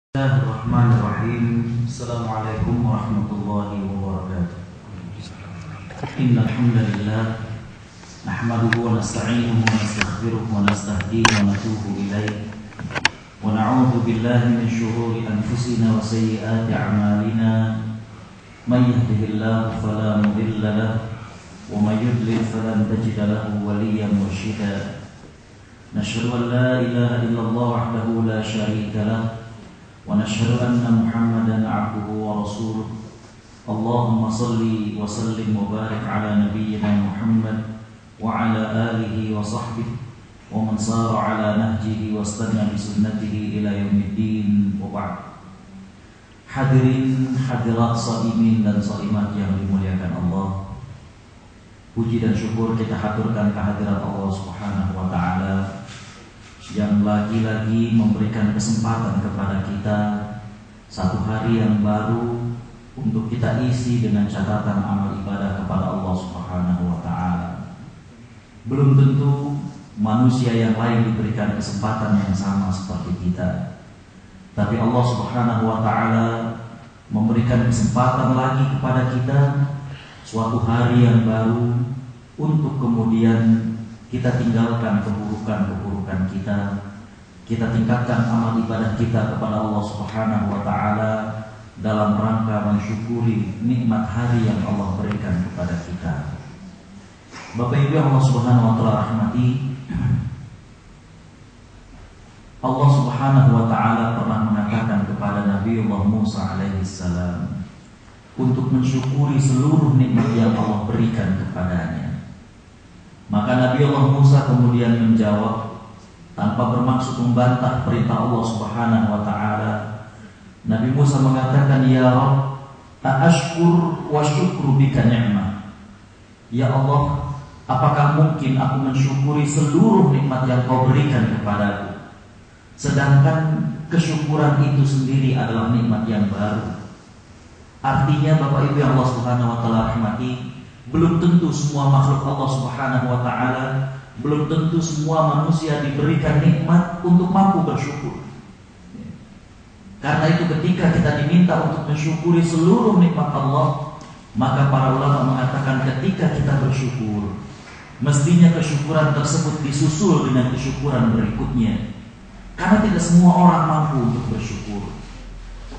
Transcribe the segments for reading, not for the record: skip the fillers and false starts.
Bismillahirrahmanirrahim. Assalamualaikum warahmatullahi wabarakatuh. Innal hamdalillah nahmaduhu wa nasta'inuhu wa nastaghfiruhu wa nastahdihi wa natubu ilayh wa na'udzu billahi min shururi anfusina wa sayyiati a'malina may yahdihillahu fala mudilla lahu wa may yudlil falan tajida lahu waliyyan mursyida. Nashhadu an la ilaha illallah wahdahu la syarika lahu wa nashhadu anna Muhammadan 'abduhu wa rasuluh. Allahumma shalli wa sallim wa barik ala nabiyyina Muhammad wa ala alihi wa sahbihi wa man sara ala nahjihi wa istanna bi sunnatihi ila yaumiddin wa ba'd. Hadirin hadirat shaimin dan shaimat yang dimuliakan Allah, puji dan syukur kita haturkan kehadirat Allah Subhanahu wa taala yang lagi-lagi memberikan kesempatan kepada kita satu hari yang baru untuk kita isi dengan catatan amal ibadah kepada Allah Subhanahu wa taala. Belum tentu manusia yang lain diberikan kesempatan yang sama seperti kita, tapi Allah Subhanahu wa taala memberikan kesempatan lagi kepada kita suatu hari yang baru untuk kemudian kita tinggalkan keburukan-keburukan kita tingkatkan amal ibadah kita kepada Allah Subhanahu wa taala dalam rangka mensyukuri nikmat hari yang Allah berikan kepada kita. Bapak Ibu yang Allah Subhanahu wa taala rahmati, Allah Subhanahu wa taala pernah mengatakan kepada Nabiullah Musa alaihi salam untuk mensyukuri seluruh nikmat yang Allah berikan kepadanya. Maka Nabiullah Musa kemudian menjawab tanpa bermaksud membantah perintah Allah Subhanahu wa taala. Nabi Musa mengatakan, "Ya Rabb, ashkur wa syukru bika ni'mah." Ya Allah, apakah mungkin aku mensyukuri seluruh nikmat yang Kau berikan kepadaku, sedangkan kesyukuran itu sendiri adalah nikmat yang baru. Artinya Bapak Ibu yang Allah Subhanahu wa taala rahmati, belum tentu semua makhluk Allah Subhanahu wa taala, belum tentu semua manusia diberikan nikmat untuk mampu bersyukur. Karena itu ketika kita diminta untuk mensyukuri seluruh nikmat Allah, maka para ulama mengatakan ketika kita bersyukur, mestinya kesyukuran tersebut disusul dengan kesyukuran berikutnya. Karena tidak semua orang mampu untuk bersyukur.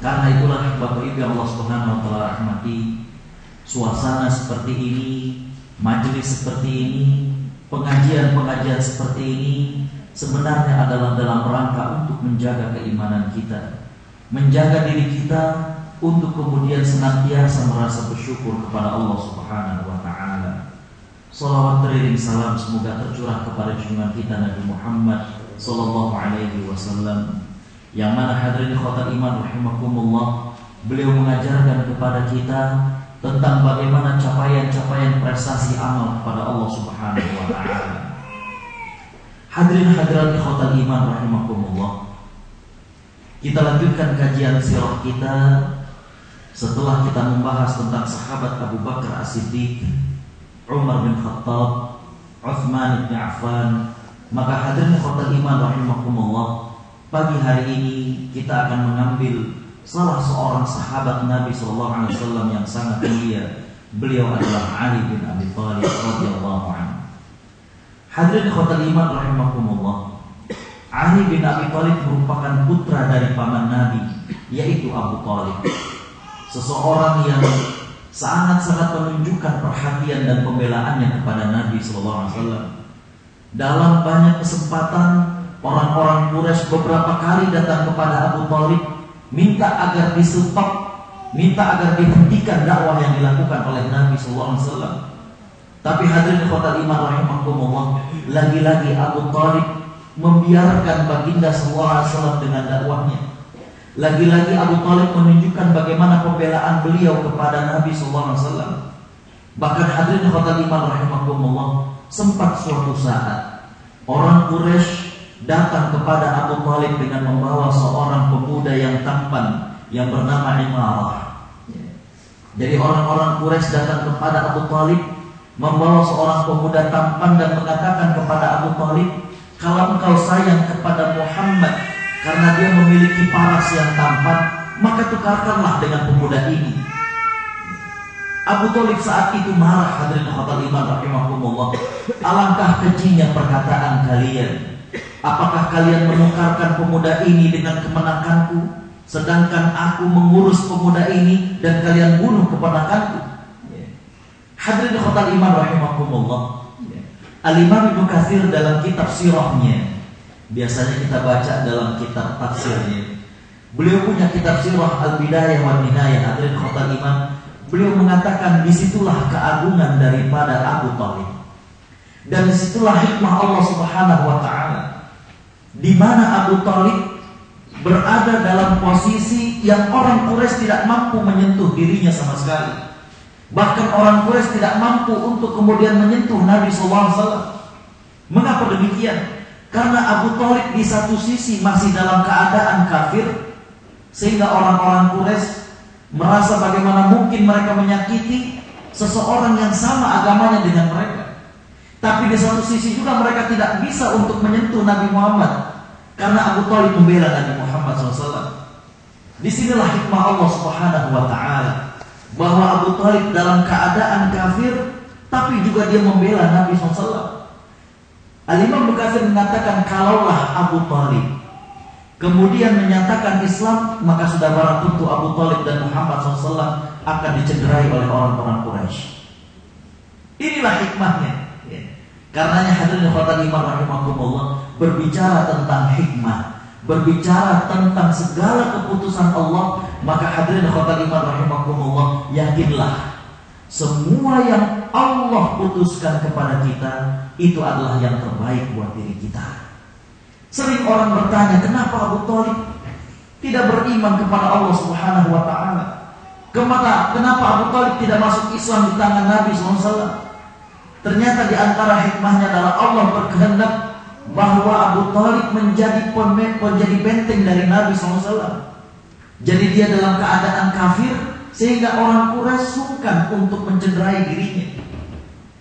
Karena itulah Bapak Ibu yang Allah Subhanahu wa taala rahmati, suasana seperti ini, majelis seperti ini, pengajian-pengajian seperti ini sebenarnya adalah dalam rangka untuk menjaga keimanan kita, menjaga diri kita untuk kemudian senantiasa merasa bersyukur kepada Allah Subhanahu wa taala. Shalawat teriring salam semoga tercurah kepada junjungan kita Nabi Muhammad sallallahu alaihi wasallam, yang mana hadirin ikhwatal iman rahimakumullah, beliau mengajarkan kepada kita tentang bagaimana capaian-capaian prestasi amal kepada Allah Subhanahu wa taala. Hadirin hadirat ikhwatal iman rahimakumullah, kita lanjutkan kajian sirah kita setelah kita membahas tentang sahabat Abu Bakar As-Siddiq, Umar bin Khattab, Uthman bin Affan. Maka hadirin ikhwatal iman rahimakumullah, pagi hari ini kita akan mengambil salah seorang sahabat Nabi sallallahu alaihi wasallam yang sangat mulia. Beliau adalah Ali bin Abi Thalib radhiyallahu anhu. Hadirin ikhwatal iman rahimakumullah, Ali bin Abi Thalib merupakan putra dari paman Nabi, yaitu Abu Thalib. Seseorang yang sangat-sangat menunjukkan perhatian dan pembelaannya kepada Nabi sallallahu alaihi wasallam. Dalam banyak kesempatan orang-orang Quraisy beberapa kali datang kepada Abu Thalib minta agar di-stop, minta agar dihentikan dakwah yang dilakukan oleh Nabi sallallahu alaihi wasallam. Tapi hadirin ikhwatal iman rahimakumullah, lagi-lagi Abu Thalib membiarkan baginda sallallahu alaihi wasallam dengan dakwahnya. Lagi-lagi Abu Thalib menunjukkan bagaimana pembelaan beliau kepada Nabi sallallahu alaihi wasallam. Bahkan hadirin ikhwatal iman rahimakumullah, sempat suatu saat orang Quraisy datang kepada Abu Thalib dengan membawa seorang pemuda yang tampan yang bernama Imarah. Jadi orang-orang Quraisy datang kepada Abu Thalib membawa seorang pemuda tampan dan mengatakan kepada Abu Thalib, kalau engkau sayang kepada Muhammad, karena dia memiliki paras yang tampan, maka tukarkanlah dengan pemuda ini. Abu Thalib saat itu marah, hadirin khotul iman rahimahumullah. Alangkah kejinya perkataan kalian. Apakah kalian menukarkan pemuda ini dengan kemenakanku, sedangkan aku mengurus pemuda ini dan kalian bunuh keponakanku? Hadirin khotul iman rahimahumullah. Al-Imam Ibnu Katsir dalam kitab sirahnya, biasanya kita baca dalam kitab tafsirnya, beliau punya kitab sirah Al-Bidayah wan Nihayah. Hadirin khotul iman, beliau mengatakan disitulah keagungan daripada Abu Thalib, dan disitulah hikmah Allah Subhanahu wa Ta'ala, di mana Abu Thalib berada dalam posisi yang orang Quraisy tidak mampu menyentuh dirinya sama sekali. Bahkan orang Quraisy tidak mampu untuk kemudian menyentuh Nabi SAW. Mengapa demikian? Karena Abu Thalib di satu sisi masih dalam keadaan kafir, sehingga orang-orang Quraisy merasa bagaimana mungkin mereka menyakiti seseorang yang sama agamanya dengan mereka. Tapi di satu sisi juga mereka tidak bisa untuk menyentuh Nabi Muhammad, karena Abu Thalib membela Nabi Muhammad SAW. Disinilah hikmah Allah Subhanahu wa Ta'ala, bahwa Abu Thalib dalam keadaan kafir, tapi juga dia membela Nabi SAW. Al-Imam Ibnu Katsir mengatakan, kalaulah Abu Thalib kemudian menyatakan Islam, maka sudah barang tentu Abu Thalib dan Muhammad SAW akan dicederai oleh orang-orang Quraisy. Inilah hikmahnya. Karenanya hadirin khotul iman rahimakumullah, berbicara tentang hikmah, berbicara tentang segala keputusan Allah, maka hadirin khotul iman rahimakumullah, yakinlah semua yang Allah putuskan kepada kita itu adalah yang terbaik buat diri kita. Sering orang bertanya, kenapa Abu Thalib tidak beriman kepada Allah Subhanahu wa Ta'ala? Kenapa Abu Thalib tidak masuk Islam di tangan Nabi SAW? Ternyata di antara hikmahnya adalah Allah berkehendak bahwa Abu Thalib menjadi benteng dari Nabi SAW. Jadi dia dalam keadaan kafir, sehingga orang Quraisy sungkan untuk mencederai dirinya.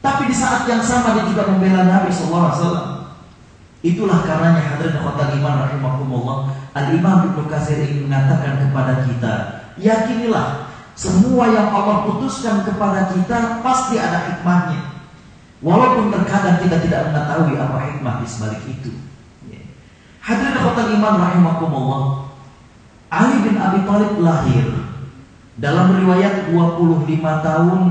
Tapi di saat yang sama dia juga membela Nabi SAW. Itulah karenanya hadirin khotul iman rahimakumullah, Al-Imam Ibnu Katsir ingin mengatakan kepada kita, yakinilah semua yang Allah putuskan kepada kita pasti ada hikmahnya. Walaupun terkadang kita tidak mengetahui apa hikmah di sebalik itu. Hadirin khotul iman rahimakumullah, Ali bin Abi Thalib lahir dalam riwayat 25 tahun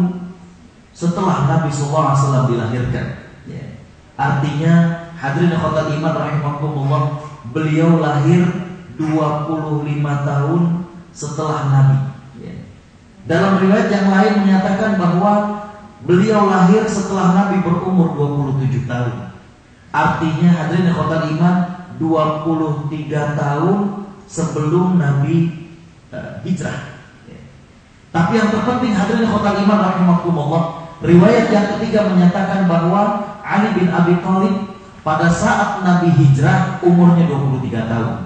setelah Nabi SAW dilahirkan. Artinya hadirin khotul iman rahimakumullah, beliau lahir 25 tahun setelah Nabi. Dalam riwayat yang lain menyatakan bahwa beliau lahir setelah Nabi berumur 27 tahun. Artinya hadirin khotul iman, 23 tahun sebelum Nabi hijrah. Tapi yang terpenting hadirin khotul iman rahimakumullah, riwayat yang ketiga menyatakan bahwa Ali bin Abi Thalib pada saat Nabi hijrah umurnya 23 tahun.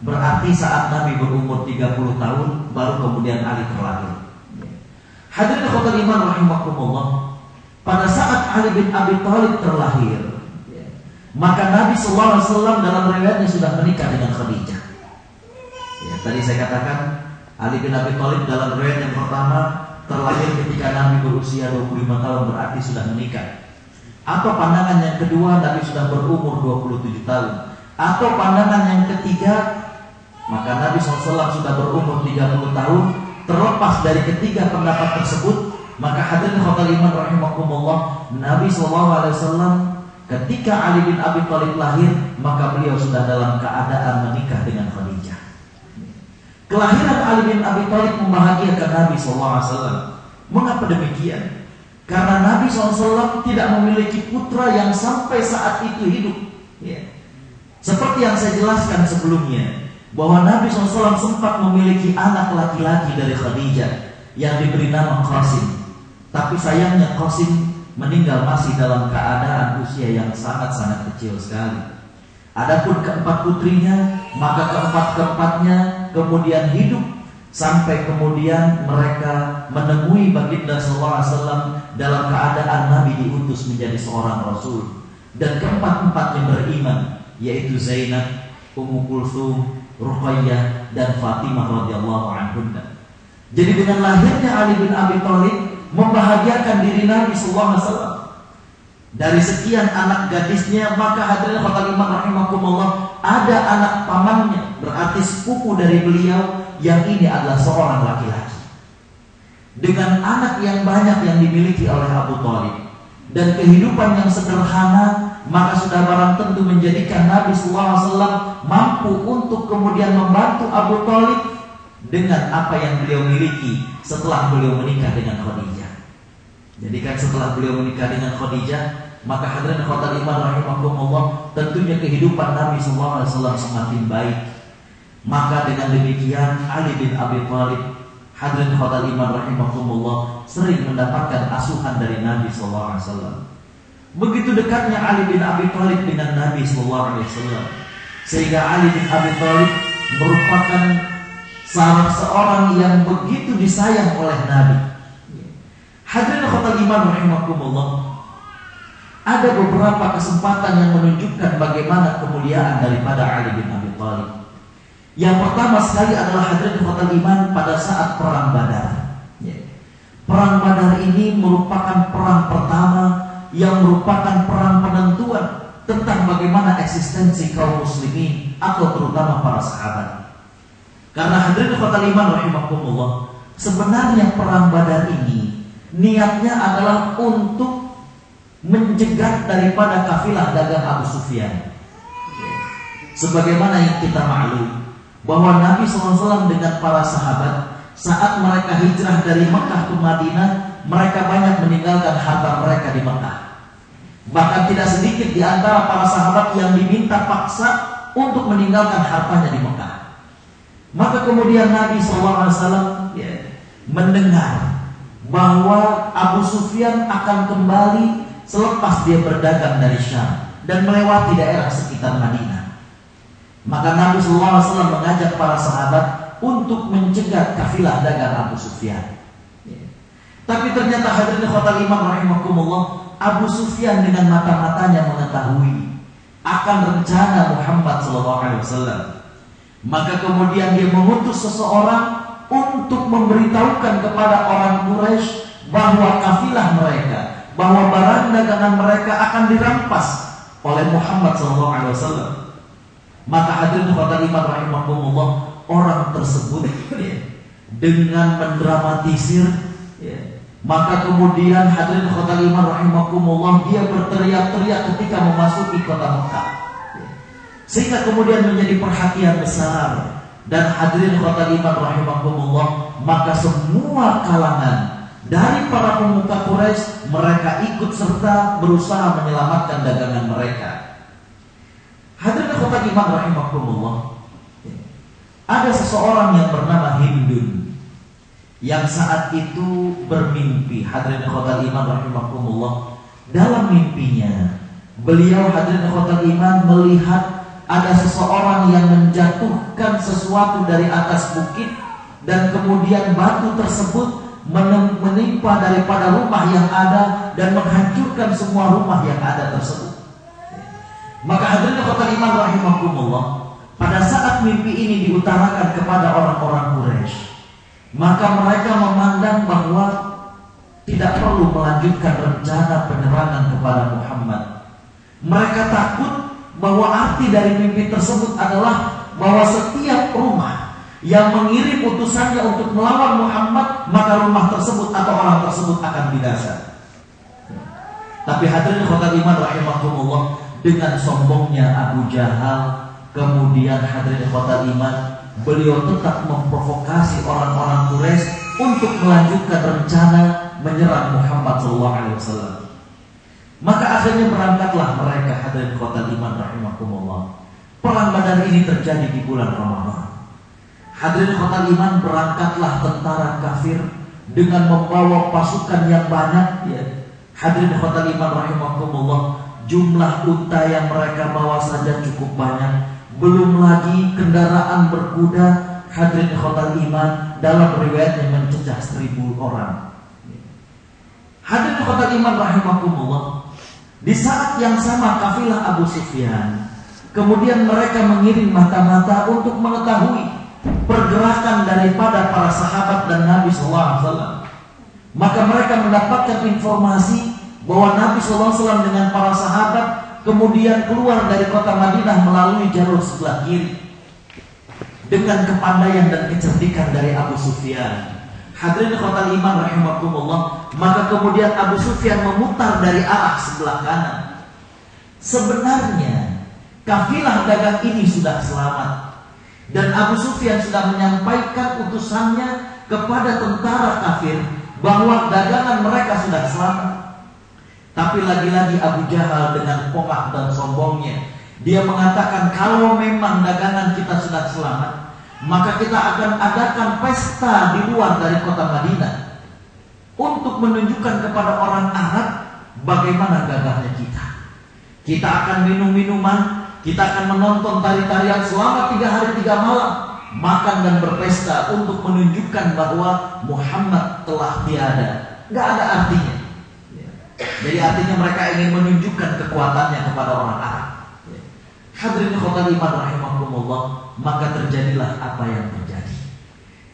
Berarti saat Nabi berumur 30 tahun baru kemudian Ali terlahir. Hadirin khotul iman rahimakumullah, pada saat Ali bin Abi Thalib terlahir, maka Nabi SAW dalam riwayatnya sudah menikah dengan Khadijah. Tadi saya katakan Ali bin Abi Thalib dalam riwayat yang pertama terlahir ketika Nabi berusia 25 tahun, berarti sudah menikah. Atau pandangan yang kedua, Nabi sudah berumur 27 tahun. Atau pandangan yang ketiga, maka Nabi SAW sudah berumur 30 tahun. Terlepas dari ketiga pendapat tersebut, maka hadirin khotul iman rahimakumullah, Nabi SAW ketika Ali bin Abi Thalib lahir, maka beliau sudah dalam keadaan menikah dengan Khadijah. Kelahiran Ali bin Abi Thalib membahagiakan Nabi SAW. Mengapa demikian? Karena Nabi SAW tidak memiliki putra yang sampai saat itu hidup. Seperti yang saya jelaskan sebelumnya, bahwa Nabi SAW sempat memiliki anak laki-laki dari Khadijah yang diberi nama Qasim. Tapi sayangnya Qasim meninggal masih dalam keadaan usia yang sangat-sangat kecil sekali. Adapun keempat putrinya, maka keempat-keempatnya kemudian hidup sampai kemudian mereka menemui baginda sallallahu alaihi wasallam dalam keadaan Nabi diutus menjadi seorang rasul. Dan keempat-empatnya beriman, yaitu Zainab, Ummu Kulthum, Ruqayyah, dan Fatimah radhiyallahu anhunna. Jadi dengan lahirnya Ali bin Abi Thalib membahagiakan diri Nabi sallallahu alaihi wasallam. Dari sekian anak gadisnya, maka hadirin khotul iman rahimakumullah, ada anak pamannya, berarti sepupu dari beliau, yang ini adalah seorang laki-laki. Dengan anak yang banyak yang dimiliki oleh Abu Thalib dan kehidupan yang sederhana, maka sudah barang tentu menjadikan Nabi sallallahu alaihi wasallam mampu untuk kemudian membantu Abu Thalib dengan apa yang beliau miliki setelah beliau menikah dengan Khadijah. Jadi kan setelah beliau menikah dengan Khadijah, maka hadirin khotul iman rahimakumullah, tentunya kehidupan Nabi sallallahu alaihi wasallam semakin baik. Maka dengan demikian Ali bin Abi Thalib, hadirin khotul iman rahimakumullah, sering mendapatkan asuhan dari Nabi sallallahu alaihi wasallam. Begitu dekatnya Ali bin Abi Thalib dengan Nabi sallallahu alaihi wasallam, sehingga Ali bin Abi Thalib merupakan salah seorang yang begitu disayang oleh Nabi. Hadirin khotul iman rahimakumullah, ada beberapa kesempatan yang menunjukkan bagaimana kemuliaan daripada Ali bin Abi Thalib. Yang pertama sekali adalah hadirin khotul iman pada saat perang Badar. Perang Badar ini merupakan perang pertama yang merupakan perang penentuan tentang bagaimana eksistensi kaum muslimin atau terutama para sahabat. Karena hadirin khotul iman rahimakumullah, sebenarnya perang Badar ini niatnya adalah untuk menjegat daripada kafilah dagang Abu Sufyan. Sebagaimana yang kita maklum bahwa Nabi SAW dengan para sahabat saat mereka hijrah dari Mekah ke Madinah, mereka banyak meninggalkan harta mereka di Mekah. Bahkan tidak sedikit di antara para sahabat yang diminta paksa untuk meninggalkan hartanya di Mekah. Maka kemudian Nabi SAW mendengar bahwa Abu Sufyan akan kembali selepas dia berdagang dari Syam dan melewati daerah sekitar Madinah. Maka Nabi SAW mengajak para sahabat untuk mencegat kafilah dagang Abu Sufyan. Tapi ternyata hadirin khotul iman rahimakumullah, Abu Sufyan dengan mata-matanya mengetahui akan rencana Muhammad SAW. Maka kemudian dia mengutus seseorang untuk memberitahukan kepada orang Quraisy bahwa kafilah mereka, bahwa barang dagangan mereka akan dirampas oleh Muhammad SAW. Maka hadirin khotul iman rahimakumullah, orang tersebut dengan mendramatisir, maka kemudian hadirin khotul iman rahimakumullah, dia berteriak-teriak ketika memasuki kota Mekah, sehingga kemudian menjadi perhatian besar. Dan hadirin khotul iman rahimakumullah, maka semua kalangan dari para pemuka Quraisy, mereka ikut serta berusaha menyelamatkan dagangan mereka. Hadirin khotul iman rahimakumullah, ada seseorang yang bernama Hindun yang saat itu bermimpi. Hadirin khotul iman rahimakumullah, dalam mimpinya beliau hadirin khotul iman melihat ada seseorang yang menjatuhkan sesuatu dari atas bukit, dan kemudian batu tersebut menimpa daripada rumah yang ada dan menghancurkan semua rumah yang ada tersebut. Maka hadirin khotul iman rahimakumullah, pada saat mimpi ini diutarakan kepada orang-orang Quraisy, maka mereka memandang bahwa tidak perlu melanjutkan rencana penyerangan kepada Muhammad. Mereka takut bahwa arti dari mimpi tersebut adalah bahwa setiap rumah yang mengirim utusannya untuk melawan Muhammad, maka rumah tersebut atau orang tersebut akan binasa. Tapi hadirin khotul iman rahimakumullah, dengan sombongnya Abu Jahal, kemudian hadirin khotul iman, beliau tetap memprovokasi orang-orang Quraisy untuk melanjutkan rencana menyerang Muhammad SAW. Maka akhirnya berangkatlah mereka, hadirin khotul iman rahimakumullah. Perang Badar ini terjadi di bulan Ramadan. Hadirin khotul iman, berangkatlah tentara kafir dengan membawa pasukan yang banyak. Hadirin khotul iman rahimakumullah, jumlah unta yang mereka bawa saja cukup banyak. Belum lagi kendaraan berkuda, hadirin khotul iman, dalam riwayat yang mencecah 1000 orang. Hadirin khotul iman rahimakumullah, di saat yang sama kafilah Abu Sufyan Kemudian mereka mengirim mata-mata untuk mengetahui pergerakan daripada para sahabat dan Nabi SAW. Maka mereka mendapatkan informasi bahwa Nabi SAW dengan para sahabat kemudian keluar dari kota Madinah melalui jalur sebelah kiri. Dengan kepandaian dan kecerdikan dari Abu Sufyan, hadirin ikhwatal iman rahimakumullah, maka kemudian Abu Sufyan memutar dari arah sebelah kanan. Sebenarnya kafilah dagang ini sudah selamat, dan Abu Sufyan sudah menyampaikan utusannya kepada tentara kafir bahwa dagangan mereka sudah selamat. Tapi lagi-lagi Abu Jahal dengan pongah dan sombongnya, dia mengatakan kalau memang dagangan kita sudah selamat, maka kita akan adakan pesta di luar dari kota Madinah untuk menunjukkan kepada orang Arab bagaimana gagahnya kita. Kita akan minum minuman, kita akan menonton tari-tarian selama 3 hari 3 malam, makan dan berpesta untuk menunjukkan bahwa Muhammad telah tiada. Gak ada artinya. Jadi artinya mereka ingin menunjukkan kekuatannya kepada orang Arab. Hadirin ikhwatal iman rahimakumullah, maka terjadilah apa yang terjadi.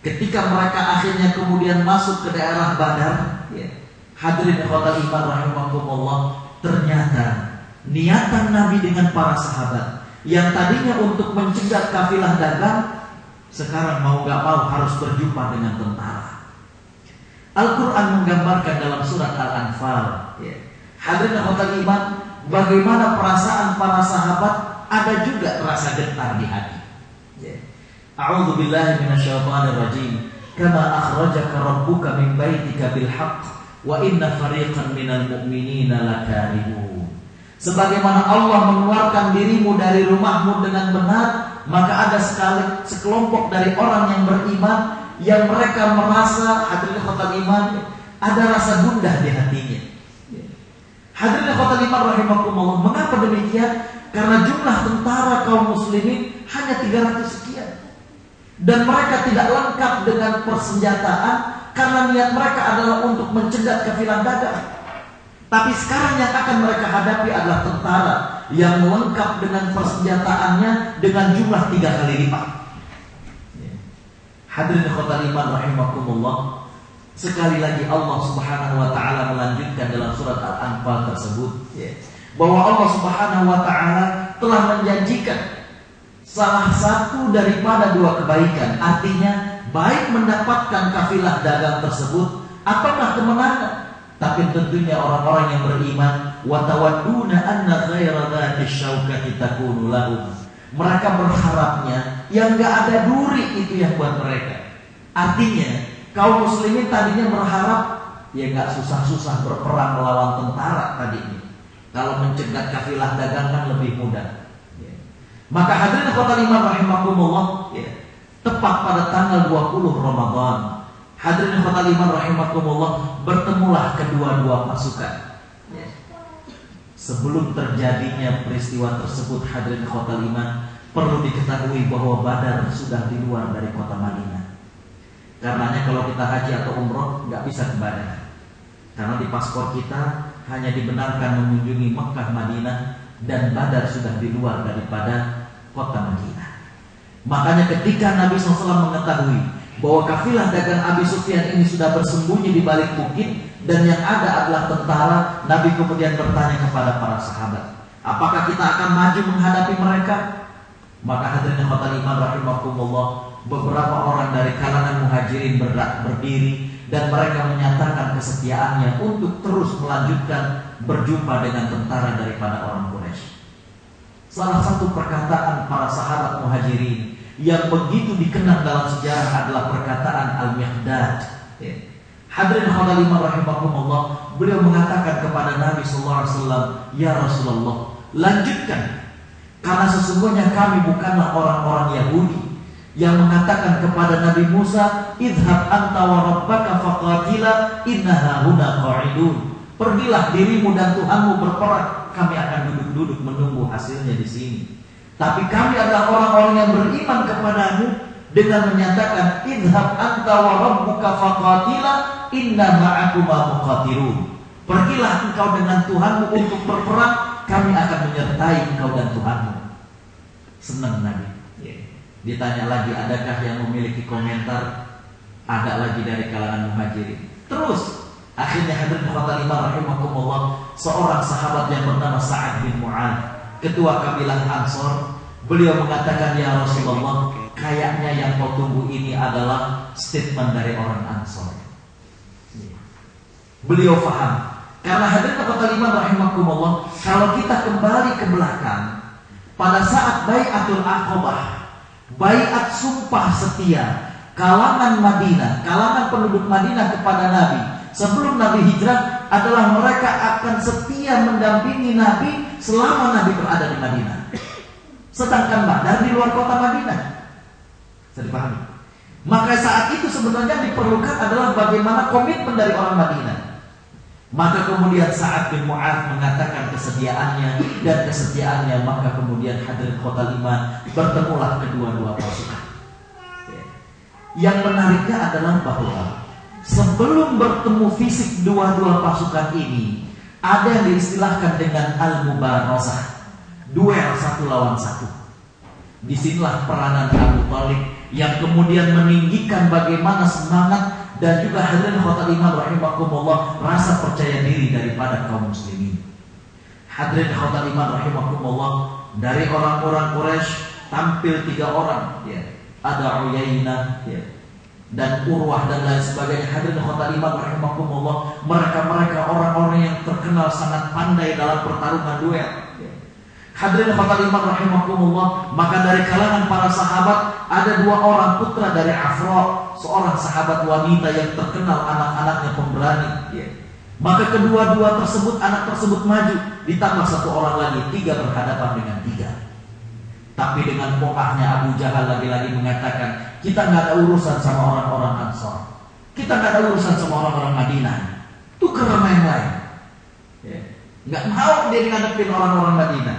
Ketika mereka akhirnya kemudian masuk ke daerah Badar, hadirin ikhwatal iman rahimakumullah, ternyata niatan Nabi dengan para sahabat yang tadinya untuk mencegah kafilah dagang, sekarang mau gak mau harus berjumpa dengan tentara. Al-Quran menggambarkan dalam surat Al-Anfal, hadirin ikhwatal iman, bagaimana perasaan para sahabat, ada juga rasa getar di hati. A'udzu billahi minasyaitonir rajim. Kama akhrajaka rabbuka min baitika bil haqq wa inna fariqan minal mu'minina lakarihun. Sebagaimana Allah mengeluarkan dirimu dari rumahmu dengan benar, maka ada sekelompok dari orang yang beriman yang mereka merasa, hadirin ikhwatal iman, ada rasa gundah di hatinya. Hadirin ikhwatal iman rahimakumullah, mengapa demikian? Karena jumlah tentara kaum muslimin hanya 300 sekian, dan mereka tidak lengkap dengan persenjataan karena niat mereka adalah untuk mencegat kafilah dagang. Tapi sekarang yang akan mereka hadapi adalah tentara yang lengkap dengan persenjataannya dengan jumlah 3 kali lipat. Hadirin ikhwatal iman rahimakumullah, sekali lagi Allah Subhanahu wa taala melanjutkan dalam surat Al-Anfal tersebut, bahwa Allah Subhanahu wa taala telah menjanjikan salah satu daripada 2 kebaikan. Artinya baik mendapatkan kafilah dagang tersebut ataukah kemenangan. Tapi tentunya orang-orang yang beriman, wa tawadduna anna ghaira dzati syaukati takunu lahum. Mereka berharapnya yang gak ada duri itu yang buat mereka. Artinya kaum muslimin tadinya berharap ya gak susah-susah berperang melawan tentara tadinya. Kalau mencegat kafilah dagang kan lebih mudah. Maka hadirin ikhwatal iman rahimakumullah, tepat pada tanggal 20 Ramadan, hadirin ikhwatal iman rahimakumullah, bertemulah kedua-dua pasukan. Sebelum terjadinya peristiwa tersebut, hadirin ikhwatal iman, perlu diketahui bahwa Badar sudah di luar dari kota Madinah. Karenanya kalau kita haji atau umroh nggak bisa ke Badar, karena di paspor kita hanya dibenarkan mengunjungi Mekah, Madinah, dan Badar sudah di luar daripada kota Madinah. Makanya ketika Nabi SAW mengetahui bahwa kafilah dagang Abi Sufyan ini sudah bersembunyi di balik bukit dan yang ada adalah tentara, Nabi kemudian bertanya kepada para sahabat, apakah kita akan maju menghadapi mereka? Maka hadirin ikhwatal iman rahimakumullah, beberapa orang dari kalangan muhajirin berdiri dan mereka menyatakan kesetiaannya untuk terus melanjutkan berjumpa dengan tentara daripada orang Quraisy. Salah satu perkataan para sahabat muhajirin yang begitu dikenang dalam sejarah adalah perkataan Al-Miqdad. Hadirin ikhwatal iman rahimakumullah, beliau mengatakan kepada Nabi SAW, ya Rasulullah, lanjutkan, karena sesungguhnya kami bukanlah orang-orang Yahudi yang mengatakan kepada Nabi Musa, idhab anta wa rabbaka faqatila innaha huna qa'idun. Pergilah dirimu dan Tuhanmu berperang, kami akan duduk-duduk menunggu hasilnya di sini. Tapi kami adalah orang-orang yang beriman kepadamu dengan menyatakan idhab anta wa rabbuka faqatila inna ma'akuma muqatirun. Pergilah engkau dengan Tuhanmu untuk berperang, kami akan menyertai engkau dan Tuhanmu. Senang Nabi. Ditanya lagi, adakah yang memiliki komentar? Ada lagi dari kalangan muhajirin. Terus akhirnya hadirin khotimah rahimakumullah, seorang sahabat yang bernama Sa'ad bin Mu'adz, ketua kabilah Ansor, beliau mengatakan, ya Rasulullah, kayaknya yang kau tunggu ini adalah statement dari orang Ansor. Beliau faham. Karena hadirin khotimah rahimakumullah, kalau kita kembali ke belakang, pada saat Bai'atul Aqabah, baiat sumpah setia kalangan Madinah, kalangan penduduk Madinah kepada Nabi sebelum Nabi hijrah adalah mereka akan setia mendampingi Nabi selama Nabi berada di Madinah. Sedangkan Badar di luar kota Madinah. Bisa dipahami? Maka saat itu sebenarnya diperlukan adalah bagaimana komitmen dari orang Madinah. Maka kemudian Sa'ad bin Mu'adz mengatakan kesediaannya, dan kesediaannya maka kemudian hadirin khotimah bertemulah kedua-dua pasukan. Yang menariknya adalah bahwa sebelum bertemu fisik dua-dua pasukan ini, ada yang diistilahkan dengan al-mubarazah, duel satu lawan satu. Disinilah peranan Abu Thalib yang kemudian meninggikan bagaimana semangat dan juga hadirin khotimah rahimakumullah rasa percaya diri daripada kaum muslimin. Hadirin khotimah rahimakumullah, dari orang-orang Quraisy tampil 3 orang, ya. Ada Uyainah, ya, dan Urwah dan lain sebagainya. Hadirin khotimah rahimakumullah, mereka orang-orang yang terkenal sangat pandai dalam pertarungan duel. Hadirin khotimah rahimakumullah, maka dari kalangan para sahabat ada 2 orang putra dari Afra, seorang sahabat wanita yang terkenal anak-anaknya pemberani. Maka kedua-dua tersebut, anak tersebut maju, ditambah 1 orang lagi, 3 berhadapan dengan 3. Tapi dengan pokahnya Abu Jahal lagi-lagi mengatakan, kita nggak ada urusan sama orang-orang Ansor, kita nggak ada urusan sama orang-orang Madinah, tukar sama yang lain. Nggak mau dia ngadepin orang-orang Madinah,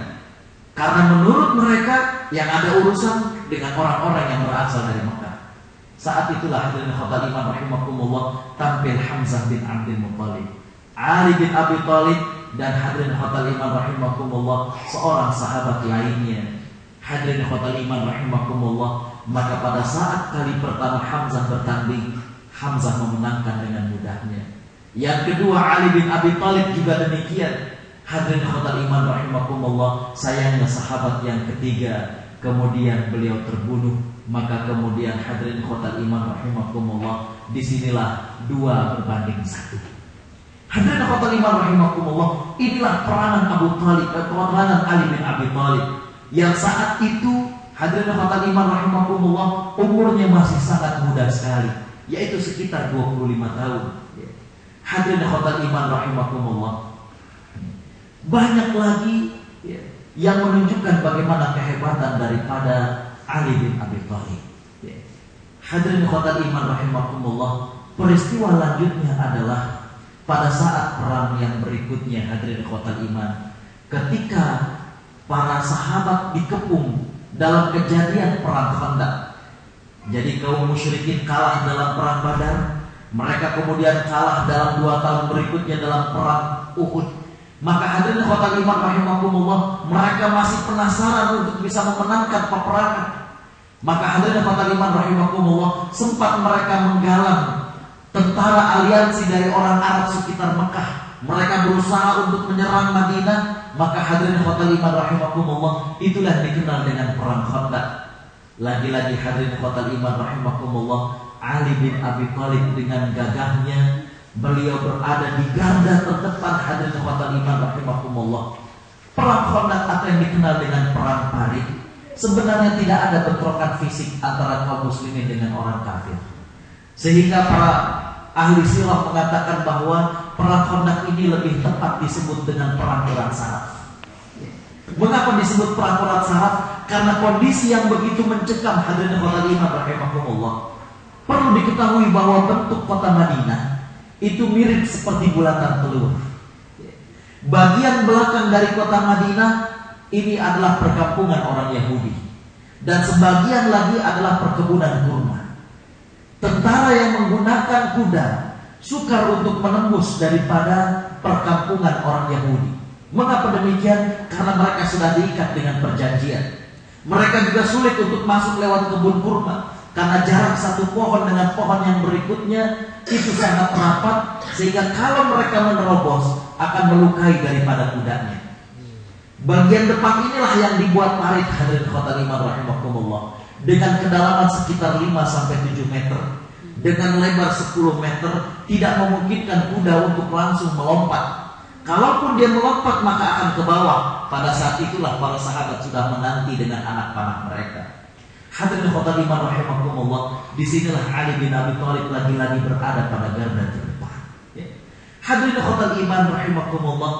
karena menurut mereka yang ada urusan dengan orang-orang yang berasal dari Mekah. Saat itulah hadirin khotimah rahimakumullah tampil Hamzah bin Abdul Muttalib, Ali bin Abi Thalib, dan hadirin khotimah rahimakumullah seorang sahabat lainnya. Hadirin khotimah rahimakumullah, maka pada saat kali pertama Hamzah bertanding, Hamzah memenangkan dengan mudahnya. Yang kedua Ali bin Abi Thalib juga demikian. Hadirin khotimah rahimakumullah, sayangnya sahabat yang ketiga kemudian beliau terbunuh. Maka kemudian hadirin khotimah rahimakumullah, disinilah 2 berbanding 1. Hadirin khotimah rahimakumullah, inilah peranan Abu Thalib, peranan Ali bin Abi Thalib yang saat itu hadirin khotimah rahimakumullah umurnya masih sangat muda sekali, yaitu sekitar 25 tahun. Hadirin khotimah rahimakumullah, banyak lagi yang menunjukkan bagaimana kehebatan daripada Ali bin Abi Thalib. Hadirin khotimah rahimakumullah, peristiwa lanjutnya adalah pada saat perang yang berikutnya. Hadirin khotimah, ketika para sahabat dikepung dalam kejadian perang Khandaq. Jadi kaum musyrikin kalah dalam perang Badar, mereka kemudian kalah dalam 2 tahun berikutnya dalam perang Uhud. Maka hadirin khotimah rahimakumullah, mereka masih penasaran untuk bisa memenangkan peperangan. Maka hadirin khotimah rahimakumullah, sempat mereka menggalang tentara aliansi dari orang Arab sekitar Mekah. Mereka berusaha untuk menyerang Madinah. Maka hadirin khotimah rahimakumullah, itulah dikenal dengan perang Khandaq. Lagi-lagi hadirin khotimah rahimakumullah, Ali bin Abi Thalib dengan gagahnya beliau berada di garda terdepan. Hadirin khotimah rahimakumullah, perang Khandaq atau yang dikenal dengan perang Parit, sebenarnya tidak ada bentrokan fisik antara kaum muslimin dengan orang kafir, sehingga para ahli sirah mengatakan bahwa perang Khandaq ini lebih tepat disebut dengan perang urat saraf. Mengapa disebut perang urat saraf? Karena kondisi yang begitu mencekam. Hadirin khotimah rahimakumullah, perlu diketahui bahwa bentuk kota Madinah itu mirip seperti bulatan telur. Bagian belakang dari kota Madinah ini adalah perkampungan orang Yahudi, dan sebagian lagi adalah perkebunan kurma. Tentara yang menggunakan kuda sukar untuk menembus daripada perkampungan orang Yahudi. Mengapa demikian? Karena mereka sudah diikat dengan perjanjian. Mereka juga sulit untuk masuk lewat kebun kurma karena jarak satu pohon dengan pohon yang berikutnya itu sangat rapat, sehingga kalau mereka menerobos akan melukai daripada kudanya. Bagian depan inilah yang dibuat parit, hadirin khotul iman rahimakumullah, dengan kedalaman sekitar 5-7 meter, dengan lebar 10 meter, tidak memungkinkan kuda untuk langsung melompat. Kalaupun dia melompat maka akan ke bawah. Pada saat itulah para sahabat sudah menanti dengan anak panah mereka. Hadirin khotul iman rahimakumullah, disinilah Ali bin Abi Thalib lagi-lagi berada pada garda terdepan. Hadirin khotul iman rahimakumullah,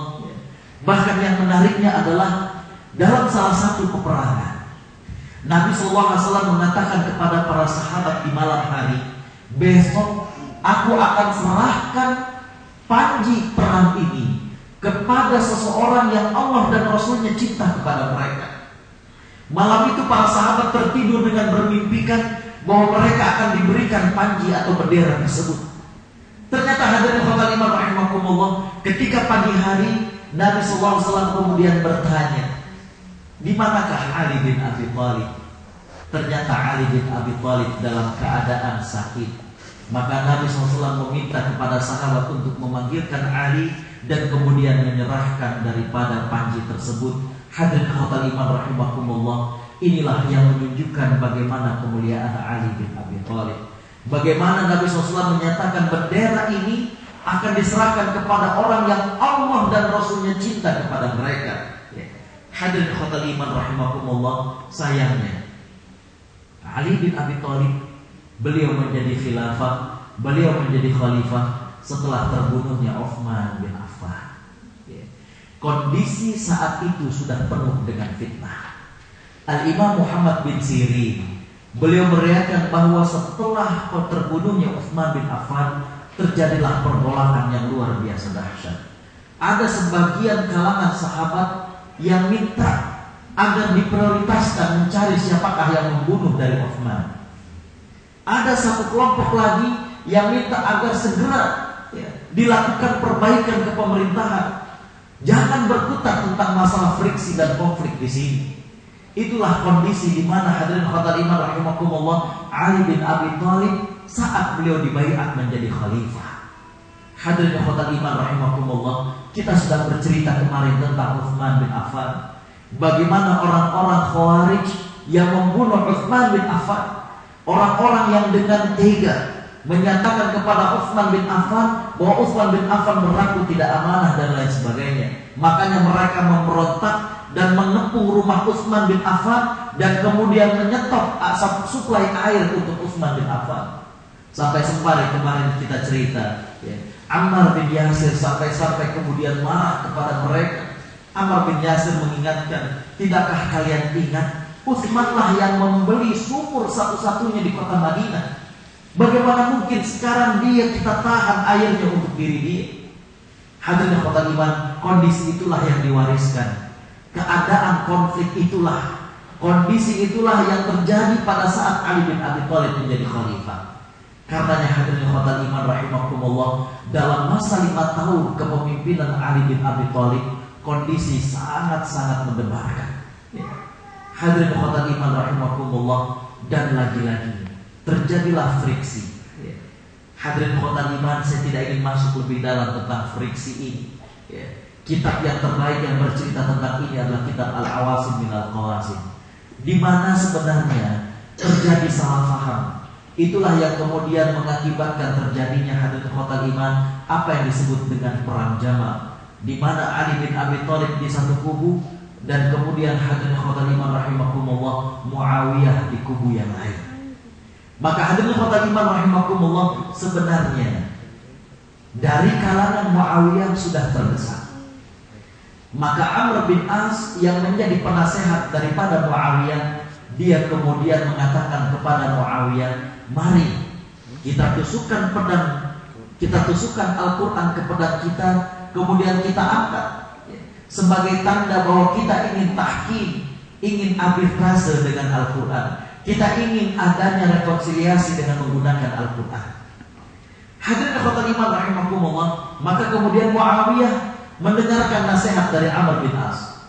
bahkan yang menariknya adalah dalam salah satu peperangan, Nabi SAW mengatakan kepada para sahabat di malam hari, besok aku akan serahkan panji perang ini kepada seseorang yang Allah dan Rasulnya cinta kepada mereka. Malam itu para sahabat tertidur dengan bermimpikan bahwa mereka akan diberikan panji atau bendera tersebut. Ternyata hadirin khotul iman rahimakumullah, ketika pagi hari Nabi SAW kemudian bertanya, di manakah Ali bin Abi Thalib? Ternyata Ali bin Abi Thalib dalam keadaan sakit. Maka Nabi SAW meminta kepada sahabat untuk memanggilkan Ali dan kemudian menyerahkan daripada panji tersebut. Hadirin khotul iman rahimakumullah, inilah yang menunjukkan bagaimana kemuliaan Ali bin Abi Thalib. Bagaimana Nabi SAW menyatakan bendera ini akan diserahkan kepada orang yang Allah dan Rasulnya cinta kepada mereka. Hadirin khotul iman rahimakumullah, sayangnya Ali bin Abi Thalib, beliau menjadi khilafah, beliau menjadi khalifah setelah terbunuhnya Utsman bin Affan. Kondisi saat itu sudah penuh dengan fitnah. Al-Imam Muhammad bin Sirin, beliau meriwayatkan bahwa setelah terbunuhnya Utsman bin Affan, terjadilah pergolakan yang luar biasa dahsyat. Ada sebagian kalangan sahabat yang minta agar diprioritaskan mencari siapakah yang membunuh dari Utsman. Ada satu kelompok lagi yang minta agar segera dilakukan perbaikan ke pemerintahan. Jangan berkutat tentang masalah friksi dan konflik di sini. Itulah kondisi di mana hadirin khotul iman rahimakumullah, Ali bin Abi Thalib saat beliau dibaiat menjadi khalifah. Hadirin khotul iman rahimakumullah, kita sudah bercerita kemarin tentang Utsman bin Affan. Bagaimana orang-orang Khawarij yang membunuh Utsman bin Affan. Orang-orang yang dengan tega menyatakan kepada Utsman bin Affan bahwa Utsman bin Affan berlaku tidak amanah dan lain sebagainya. Makanya mereka memberontak dan mengepung rumah Utsman bin Affan dan kemudian menyetop suplai air untuk Utsman bin Affan. Sampai sembari kemarin kita cerita, Ammar bin Yasir sampai kemudian marah kepada mereka. Ammar bin Yasir mengingatkan, tidakkah kalian ingat Utsmanlah yang membeli sumur satu-satunya di kota Madinah. Bagaimana mungkin sekarang kita tahan airnya untuk diri dia? Hadirin khotul iman, kondisi itulah yang diwariskan. Keadaan konflik itulah, kondisi itulah yang terjadi pada saat Ali bin Abi Thalib menjadi khalifah. Karenanya hadirin khotul iman rahimakumullah, dalam masa 5 tahun kepemimpinan Ali bin Abi Thalib, kondisi sangat-sangat mendebarkan. Hadirin khotul iman rahimakumullah, dan lagi-lagi terjadilah friksi. Hadirin khotul iman, saya tidak ingin masuk lebih dalam tentang friksi ini. Kitab yang terbaik yang bercerita tentang ini adalah kitab Al-Awasim minal Qawasim, di mana sebenarnya terjadi salah faham. Itulah yang kemudian mengakibatkan terjadinya hadirin khotul iman apa yang disebut dengan perang Jamal, di mana Ali bin Abi Thalib di satu kubu dan kemudian hadirin khotul iman rahimakumullah Muawiyah di kubu yang lain. Maka hadirin khotul iman rahimakumullah, sebenarnya dari kalangan Muawiyah sudah terdesak. Maka Amr bin As yang menjadi penasehat daripada Muawiyah, dia kemudian mengatakan kepada Muawiyah, mari kita tusukkan pedang, kita tusukkan Al-Quran ke pedang kita, kemudian kita angkat sebagai tanda bahwa kita ingin tahkim, ingin arbitrase dengan Al-Quran. Kita ingin adanya rekonsiliasi dengan menggunakan Al-Quran. Hadirin khotul iman rahimakumullah, maka kemudian Muawiyah mendengarkan nasihat dari Amr bin As.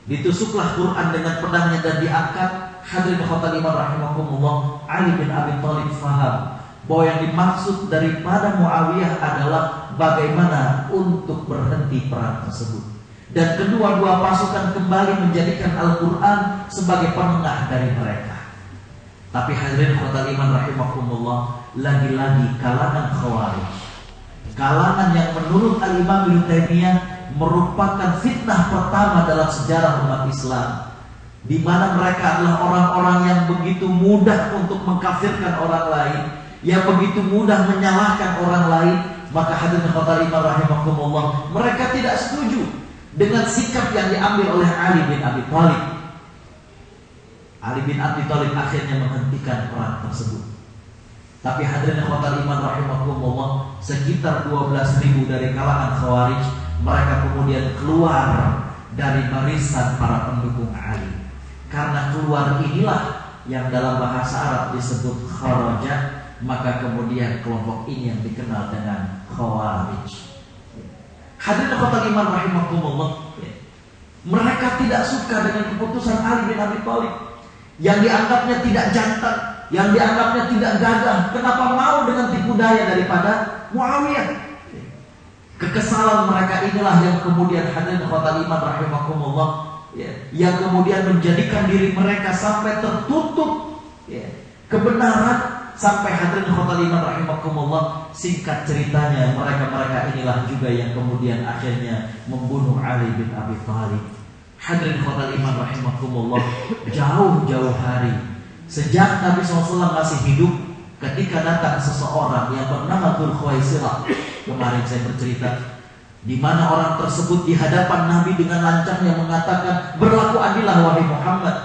Ditusuklah Quran dengan pedangnya dan diangkat. Hadirin khotal iman rahimakumullah, Ali bin Abi Thalib faham bahwa yang dimaksud daripada Muawiyah adalah bagaimana untuk berhenti perang tersebut. Dan kedua-dua pasukan kembali menjadikan Al-Quran sebagai penengah dari mereka. Tapi hadirin khotal iman rahimakumullah, lagi-lagi kalangan Khawarij, kalangan yang menurut Al-Imam Ibnu Taimiyah merupakan fitnah pertama dalam sejarah umat Islam, di mana mereka adalah orang-orang yang begitu mudah untuk mengkafirkan orang lain, yang begitu mudah menyalahkan orang lain. Maka hadirin khotal iman rahimakumullah, mereka tidak setuju dengan sikap yang diambil oleh Ali bin Abi Thalib. Ali bin Abi Thalib akhirnya menghentikan perang tersebut. Tapi hadirin khotal iman rahimakumullah, sekitar 12.000 dari kalangan Khawarij, mereka kemudian keluar dari barisan para pendukung Ali. Karena keluar inilah yang dalam bahasa Arab disebut kharaja, maka kemudian kelompok ini yang dikenal dengan Khawarij. Hadirin khotal iman rahimakumullah, mereka tidak suka dengan keputusan Ali bin Abi Thalib yang dianggapnya tidak jantan, yang dianggapnya tidak gagah. Kenapa mau dengan tipu daya daripada Muawiyah? Kekesalan mereka inilah yang kemudian hadirin khotal iman rahimakumullah, yang kemudian menjadikan diri mereka sampai tertutup kebenaran. Sampai hadirin khotal iman rahimakumullah, singkat ceritanya mereka inilah juga yang kemudian akhirnya membunuh Ali bin Abi Thalib. Hadirin khotal iman rahimakumullah, jauh-jauh hari sejak Nabi SAW masih hidup, ketika datang seseorang yang bernama Dzul Khuwaisirah, kemarin saya bercerita, di mana orang tersebut di hadapan Nabi dengan lancangnya mengatakan, berlaku adillah wahai Muhammad.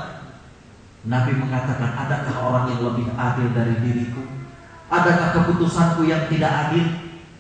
Nabi mengatakan, adakah orang yang lebih adil dari diriku? Adakah keputusanku yang tidak adil?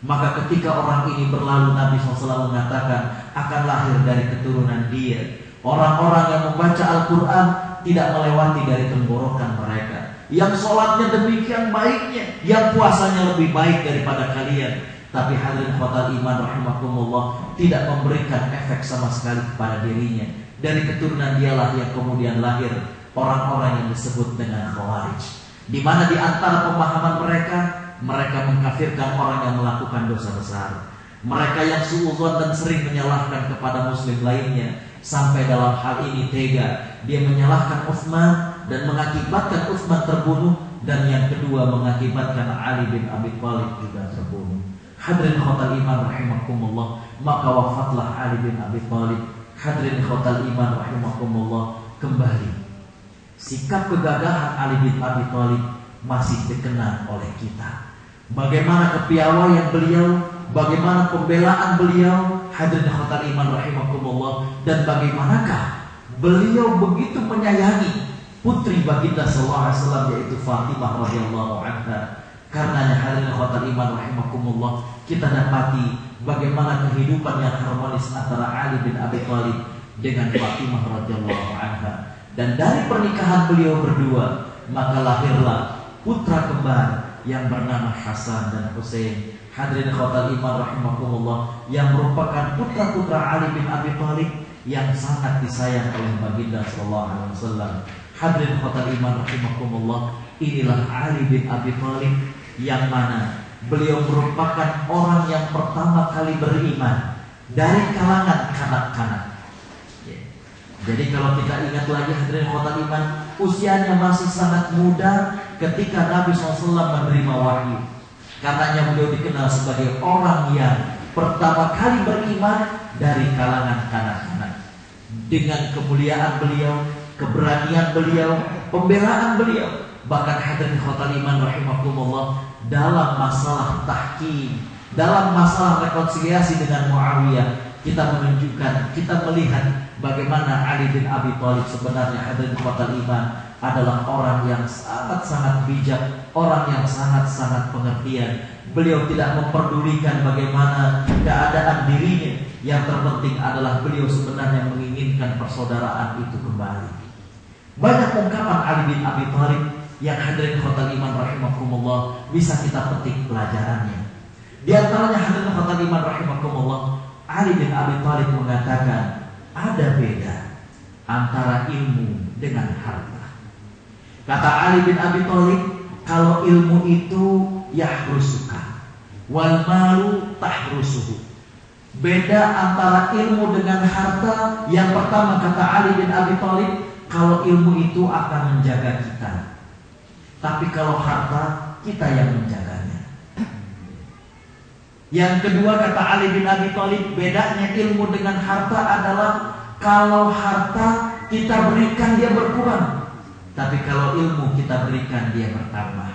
Maka ketika orang ini berlalu, Nabi SAW mengatakan, akan lahir dari keturunan dia orang-orang yang membaca Al-Quran tidak melewati dari tenggorokan mereka, yang sholatnya demikian baiknya, yang puasanya lebih baik daripada kalian. Tapi hadirin khotal iman rahimakumullah, tidak memberikan efek sama sekali kepada dirinya. Dari keturunan dialah yang kemudian lahir orang-orang yang disebut dengan Khawarij, di mana di antara pemahaman mereka mengkafirkan orang yang melakukan dosa besar. Mereka yang suudzon dan sering menyalahkan kepada muslim lainnya, sampai dalam hal ini tega dia menyalahkan Utsman dan mengakibatkan Utsman terbunuh, dan yang kedua mengakibatkan Ali bin Abi Thalib juga terbunuh. Hadirin khotal iman rahimakumullah, maka wafatlah Ali bin Abi Thalib. Hadirin khotal iman rahimakumullah, kembali sikap kegagahan Ali bin Abi Thalib masih dikenang oleh kita. Bagaimana kepiawaian beliau, bagaimana pembelaan beliau, hadirin khotal iman rahimakumullah, dan bagaimanakah beliau begitu menyayangi putri baginda sallallahu alaihi wasallam, yaitu Fatimah radhiyallahu anha. Karenanya hadirin khotal iman rahimakumullah, kita dapati bagaimana kehidupan yang harmonis antara Ali bin Abi Thalib dengan Fatimah radhiyallahu anha. Dan dari pernikahan beliau berdua, maka lahirlah putra kembar yang bernama Hasan dan Husain. Hadirin khotal iman rahimakumullah, yang merupakan putra-putra Ali bin Abi Thalib yang sangat disayang oleh baginda sallallahu alaihi wasallam. Hadirin khotal iman rahimakumullah, inilah Ali bin Abi Thalib yang mana beliau merupakan orang yang pertama kali beriman dari kalangan kanak-kanak. Jadi kalau kita ingat lagi hadirin khotal iman, usianya masih sangat muda ketika Nabi SAW menerima wahyu. Karenanya beliau dikenal sebagai orang yang pertama kali beriman dari kalangan kanak-kanak. Dengan kemuliaan beliau, keberanian beliau, pembelaan beliau, bahkan hadirin khotal iman rahimakumullah, dalam masalah tahkim, dalam masalah rekonsiliasi dengan Muawiyah, kita menunjukkan, kita melihat bagaimana Ali bin Abi Thalib sebenarnya hadirin khotal iman adalah orang yang sangat-sangat bijak, orang yang sangat-sangat pengertian. Beliau tidak memperdulikan bagaimana keadaan dirinya. Yang terpenting adalah beliau sebenarnya menginginkan persaudaraan itu kembali. Banyak ungkapan Ali bin Abi Thalib yang hadirin khotal iman rahimakumullah bisa kita petik pelajarannya. Di antaranya hadirin khotal iman rahimakumullah, Ali bin Abi Thalib mengatakan, ada beda antara ilmu dengan harta. Kata Ali bin Abi Thalib, kalau ilmu itu yahrusuka wal malu tahrusuhu. Beda antara ilmu dengan harta. Yang pertama kata Ali bin Abi Thalib, kalau ilmu itu akan menjaga kita, tapi kalau harta kita yang menjaganya. Yang kedua kata Ali bin Abi Thalib, bedanya ilmu dengan harta adalah kalau harta kita berikan dia berkurang, tapi kalau ilmu kita berikan dia bertambah.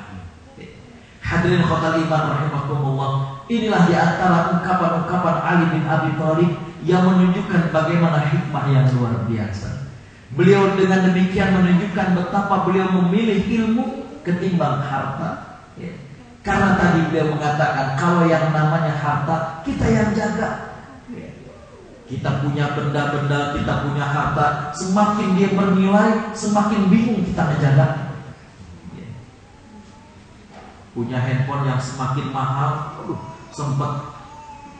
Hadirin khotal iman rahimakumullah, inilah di antara ungkapan-ungkapan Ali bin Abi Thalib yang menunjukkan bagaimana hikmah yang luar biasa. Beliau dengan demikian menunjukkan betapa beliau memilih ilmu ketimbang harta. Karena tadi beliau mengatakan kalau yang namanya harta kita yang jaga. Kita punya benda-benda, kita punya harta, semakin dia bernilai, semakin bingung kita menjaga. Punya handphone yang semakin mahal, sempat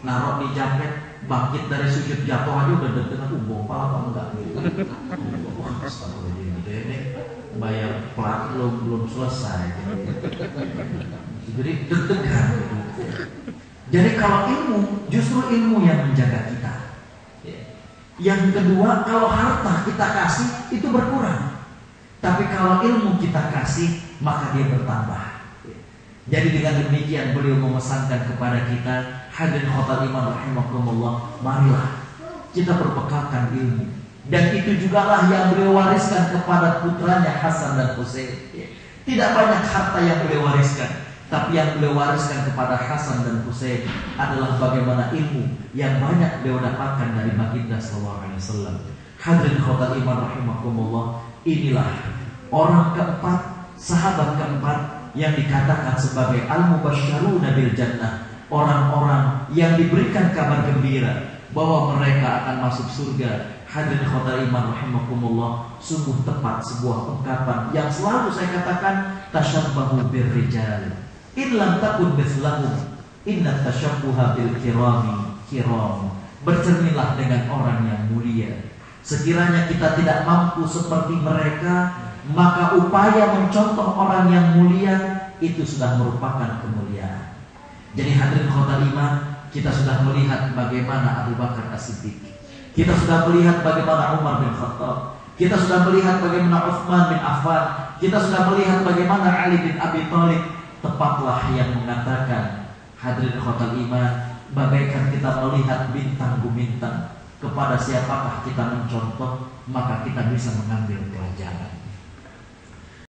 naruh di jaket, bangkit dari sujud jatuh aja udah deg-degan, bopal apa enggak gitu. Ini bayar plat belum selesai. Jadi deg-degan. Jadi kalau ilmu, justru ilmu yang menjaga kita. Yang kedua, kalau harta kita kasih itu berkurang, tapi kalau ilmu kita kasih maka dia bertambah. Jadi dengan demikian beliau memesankan kepada kita, hadirin khotal iman rahimakumullah, marilah kita berbekalkan ilmu. Dan itu jugalah yang beliau wariskan kepada putranya Hasan dan Husain. Tidak banyak harta yang beliau wariskan, tapi yang beliau wariskan kepada Hasan dan Husain adalah bagaimana ilmu yang banyak beliau dapatkan dari baginda sallallahu alaihi wasallam. Hadirin khotal iman rahimakumullah, inilah orang keempat, sahabat keempat yang dikatakan sebagai al-mubasysyaruna bil jannah, orang-orang yang diberikan kabar gembira bahwa mereka akan masuk surga. Hadirin khotal iman rahimakumullah, sungguh tepat sebuah ungkapan yang selalu saya katakan, tasyabbahu birrijal in lam takun mithlahum inna tasyabbuha bil kirami kiram. Bercerminlah dengan orang yang mulia. Sekiranya kita tidak mampu seperti mereka, maka upaya mencontoh orang yang mulia itu sudah merupakan kemuliaan. Jadi hadirin khotal iman, kita sudah melihat bagaimana Abu Bakar As-Siddiq, kita sudah melihat bagaimana Umar bin Khattab, kita sudah melihat bagaimana Utsman bin Affan, kita sudah melihat bagaimana Ali bin Abi Thalib. Tepatlah yang mengatakan, hadirin khotal iman, bagaikan kita melihat bintang bintang, kepada siapakah kita mencontoh, maka kita bisa mengambil pelajaran.